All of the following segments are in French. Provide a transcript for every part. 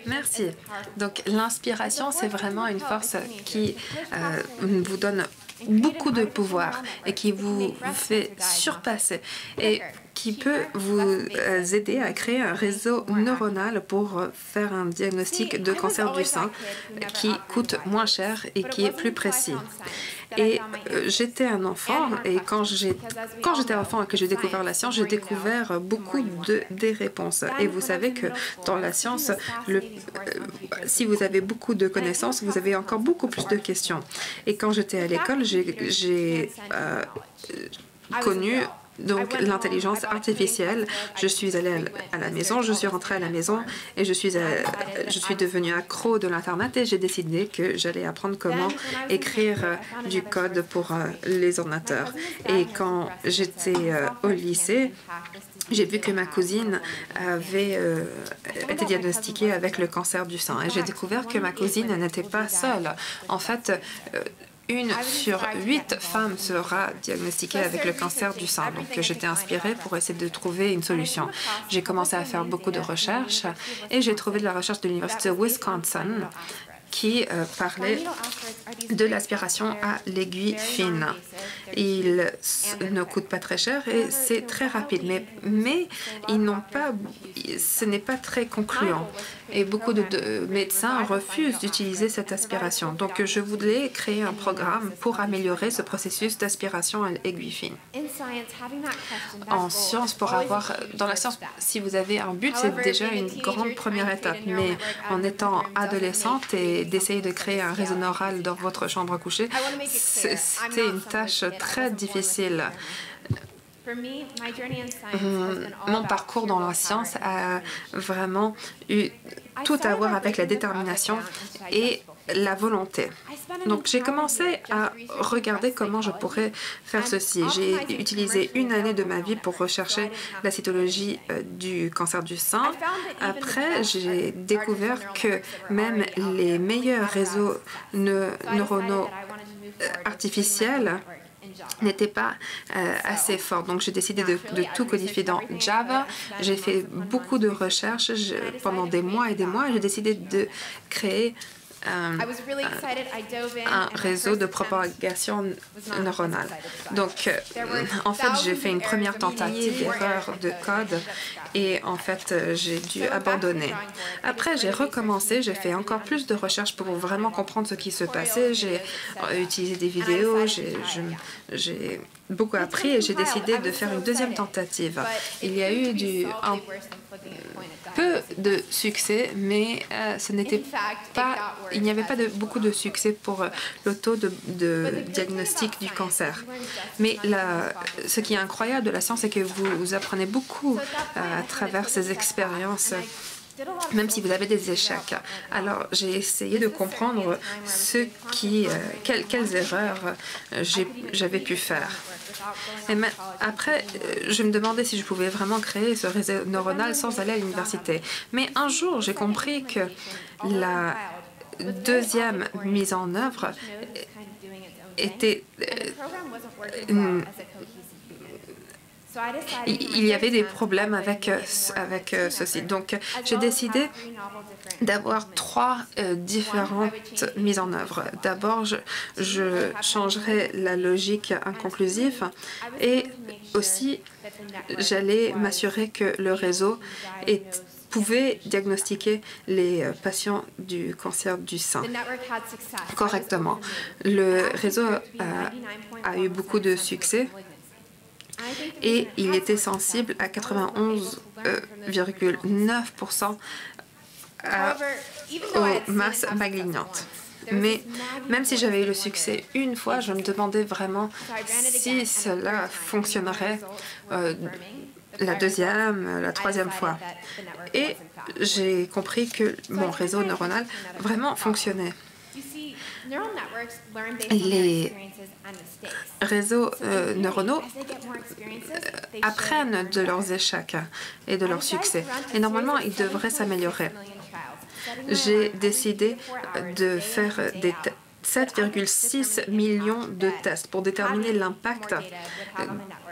Merci. Donc, l'inspiration, c'est vraiment une force qui vous donne beaucoup de pouvoir et qui vous fait surpasser et qui peut vous aider à créer un réseau neuronal pour faire un diagnostic de cancer du sein qui coûte moins cher et qui est plus précis. Et j'étais un enfant et quand j'étais enfant et que j'ai découvert la science, j'ai découvert beaucoup des réponses. Et vous savez que dans la science, si vous avez beaucoup de connaissances, vous avez encore beaucoup plus de questions. Et quand j'étais à l'école, j'ai connu donc l'intelligence artificielle. Je suis allée à la maison, je suis rentrée à la maison et je suis devenue accro de l'Internet et j'ai décidé que j'allais apprendre comment écrire du code pour les ordinateurs. Et quand j'étais au lycée, j'ai vu que ma cousine avait été diagnostiquée avec le cancer du sein et j'ai découvert que ma cousine n'était pas seule. En fait, 1 sur 8 femmes sera diagnostiquée avec le cancer du sein. Donc, j'étais inspirée pour essayer de trouver une solution. J'ai commencé à faire beaucoup de recherches et j'ai trouvé de la recherche de l'Université de Wisconsin qui parlait de l'aspiration à l'aiguille fine. Il ne coûte pas très cher et c'est très rapide, mais ce n'est pas très concluant. Et beaucoup de médecins refusent d'utiliser cette aspiration. Donc, je voulais créer un programme pour améliorer ce processus d'aspiration à l'aiguille fine. En science, dans la science, si vous avez un but, c'est déjà une grande première étape. Mais en étant adolescente et d'essayer de créer un réseau neural dans votre chambre à coucher, c'était une tâche très difficile. Mon parcours dans la science a vraiment eu tout à voir avec la détermination et la volonté. Donc, j'ai commencé à regarder comment je pourrais faire ceci. J'ai utilisé 1 année de ma vie pour rechercher la cytologie du cancer du sein. Après, j'ai découvert que même les meilleurs réseaux neuronaux artificiels n'était pas assez fort. Donc, j'ai décidé de tout codifier dans Java. J'ai fait beaucoup de recherches pendant des mois et des mois. J'ai décidé de créer un réseau de propagation neuronale. Donc, en fait, j'ai fait une première tentative d'erreur de code et en fait, j'ai dû abandonner. Après, j'ai recommencé, j'ai fait encore plus de recherches pour vraiment comprendre ce qui se passait. J'ai utilisé des vidéos, j'ai beaucoup appris et j'ai décidé de faire une deuxième tentative. Il y a eu un peu de succès, mais il n'y avait pas beaucoup de succès pour le taux de diagnostic du cancer. Mais ce qui est incroyable de la science, c'est que vous apprenez beaucoup à travers ces expériences, même si vous avez des échecs. Alors, j'ai essayé de comprendre quelles erreurs j'avais pu faire. Et après, je me demandais si je pouvais vraiment créer ce réseau neuronal sans aller à l'université. Mais un jour, j'ai compris que la deuxième mise en œuvre était il y avait des problèmes avec ceci. Donc, j'ai décidé d'avoir 3 différentes mises en œuvre. D'abord, je changerai la logique inconclusive et aussi, j'allais m'assurer que le réseau pouvait diagnostiquer les patients du cancer du sein correctement. Le réseau a eu beaucoup de succès et il était sensible à 91,9% aux masses malignantes. Mais même si j'avais eu le succès une fois, je me demandais vraiment si cela fonctionnerait la deuxième, la troisième fois. Et j'ai compris que mon réseau neuronal vraiment fonctionnait. Les réseaux neuronaux apprennent de leurs échecs et de leurs succès. Et normalement, ils devraient s'améliorer. J'ai décidé de faire 7,6 millions de tests pour déterminer l'impact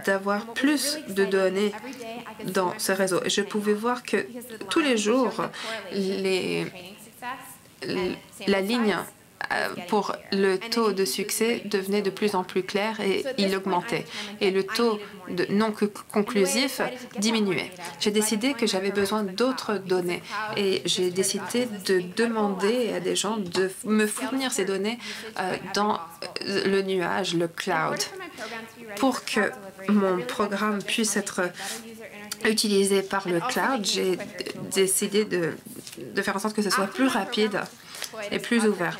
d'avoir plus de données dans ce réseau. Et je pouvais voir que tous les jours, la ligne pour le taux de succès devenait de plus en plus clair et il augmentait. Et le taux de non conclusif diminuait. J'ai décidé que j'avais besoin d'autres données et j'ai décidé de demander à des gens de me fournir ces données dans le nuage, le cloud, pour que mon programme puisse être utilisé par le cloud. J'ai décidé de faire en sorte que ce soit plus rapide et plus ouvert.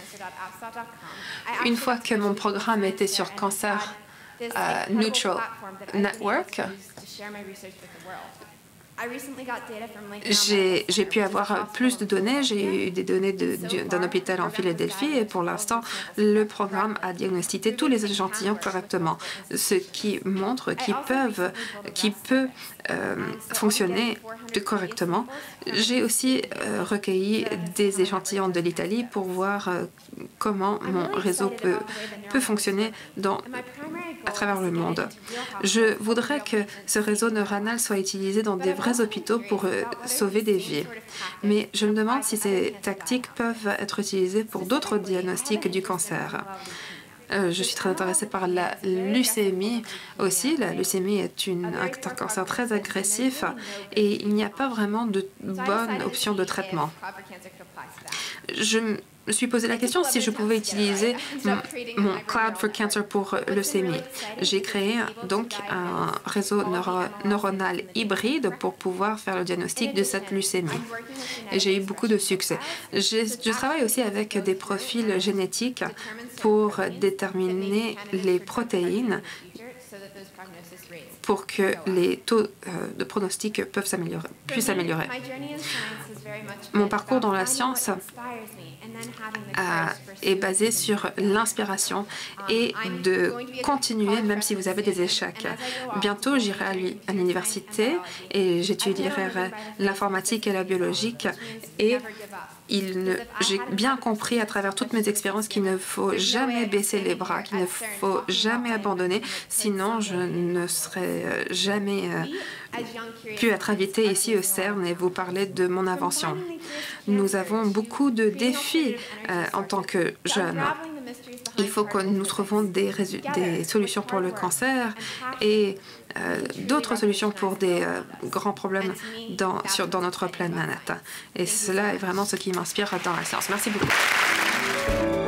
Une fois que mon programme était sur Cancer Neutral Network, j'ai pu avoir plus de données. J'ai eu des données d'un hôpital en Philadelphie et pour l'instant, le programme a diagnostiqué tous les échantillons correctement, ce qui montre qu'il peut fonctionner correctement. J'ai aussi recueilli des échantillons de l'Italie pour voir comment mon réseau peut fonctionner à travers le monde. Je voudrais que ce réseau neuronal soit utilisé dans des vrais hôpitaux pour sauver des vies. Mais je me demande si ces tactiques peuvent être utilisées pour d'autres diagnostics du cancer. Je suis très intéressée par la leucémie aussi. La leucémie est un cancer très agressif et il n'y a pas vraiment de bonne option de traitement. Je me suis posé la question si je pouvais utiliser mon Cloud for Cancer pour leucémie. J'ai créé donc un réseau neuronal hybride pour pouvoir faire le diagnostic de cette leucémie. Et j'ai eu beaucoup de succès. Je travaille aussi avec des profils génétiques pour déterminer les protéines pour que les taux de pronostic puissent s'améliorer. Mon parcours dans la science est basé sur l'inspiration et de continuer même si vous avez des échecs. Bientôt, j'irai à l'université et j'étudierai l'informatique et la biologique et j'ai bien compris à travers toutes mes expériences qu'il ne faut jamais baisser les bras, qu'il ne faut jamais abandonner, sinon je ne serais jamais pu être invitée ici au CERN et vous parler de mon invention. Nous avons beaucoup de défis en tant que jeunes. Il faut que nous trouvions des solutions pour le cancer et d'autres solutions pour des grands problèmes dans notre planète. Et cela est vraiment ce qui m'inspire dans la science. Merci beaucoup.